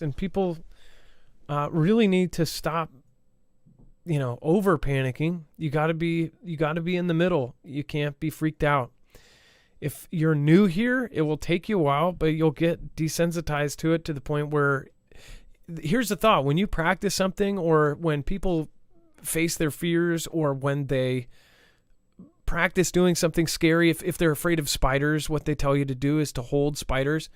And people really need to stop, over panicking. You got to be in the middle. You can't be freaked out. If you're new here, it will take you a while, but you'll get desensitized to it to the point where, here's the thought: when you practice something, or when people face their fears, or when they practice doing something scary, if they're afraid of spiders, what they tell you to do is to hold spiders.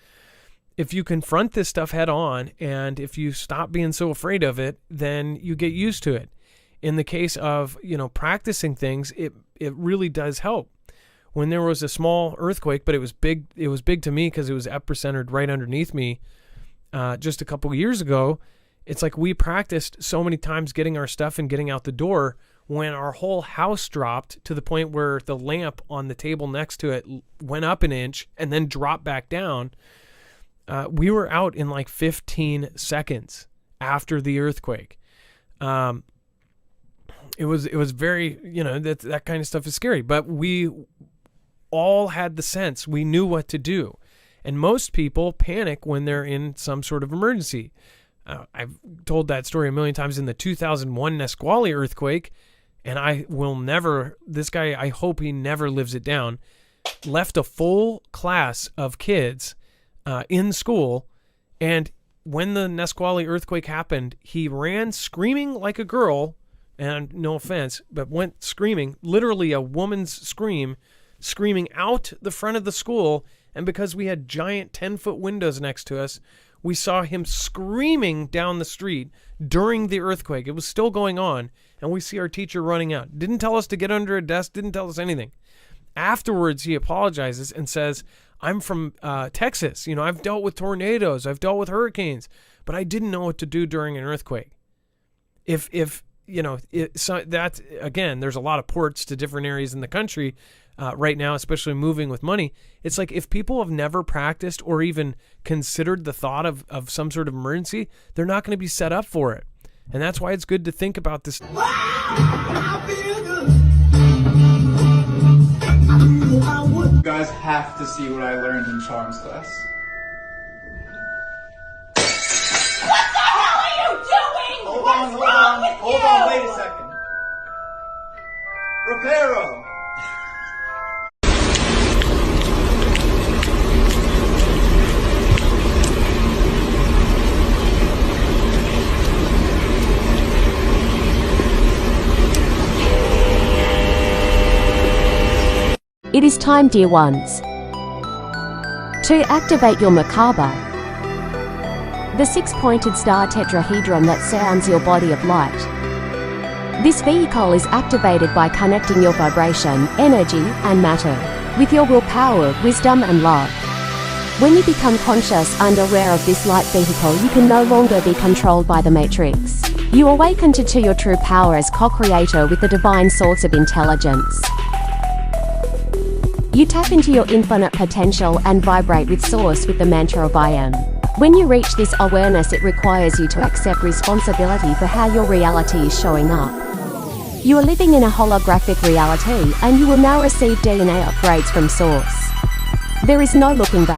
If you confront this stuff head on, and if you stop being so afraid of it, then you get used to it. In the case of, practicing things, it really does help. When there was a small earthquake, but it was big to me because it was epicentered right underneath me just a couple of years ago. It's like we practiced so many times getting our stuff and getting out the door, when our whole house dropped to the point where the lamp on the table next to it went up an inch and then dropped back down. We were out in like 15 seconds after the earthquake. It was very, that kind of stuff is scary, but we all had the sense. We knew what to do. And most people panic when they're in some sort of emergency. I've told that story a million times. In the 2001 Nisqually earthquake, and this guy, I hope he never lives it down, left a full class of kids in school, and when the Nisqually earthquake happened, he ran screaming like a girl, and no offense, but went screaming, literally a woman's screaming out the front of the school. And because we had giant 10-foot windows next to us, we saw him screaming down the street during the earthquake. It was still going on, and we see our teacher running out. Didn't tell us to get under a desk, didn't tell us anything. Afterwards, he apologizes and says, I'm from Texas. I've dealt with tornadoes, I've dealt with hurricanes, but I didn't know what to do during an earthquake. That, again, there's a lot of ports to different areas in the country right now, especially moving with money. It's like, if people have never practiced or even considered the thought of some sort of emergency, they're not going to be set up for it. And that's why it's good to think about this. You guys have to see what I learned in Charms class. What the hell are you doing? What's wrong with you? Hold on, wait a second. Reparo! It is time, dear ones, to activate your Merkaba, the six-pointed star tetrahedron that surrounds your body of light. This vehicle is activated by connecting your vibration, energy, and matter with your willpower, wisdom, and love. When you become conscious and aware of this light vehicle, you can no longer be controlled by the matrix. You awaken to your true power as co-creator with the divine source of intelligence. You tap into your infinite potential and vibrate with source with the mantra of I am. When you reach this awareness, it requires you to accept responsibility for how your reality is showing up. You are living in a holographic reality, and you will now receive DNA upgrades from source. There is no looking back.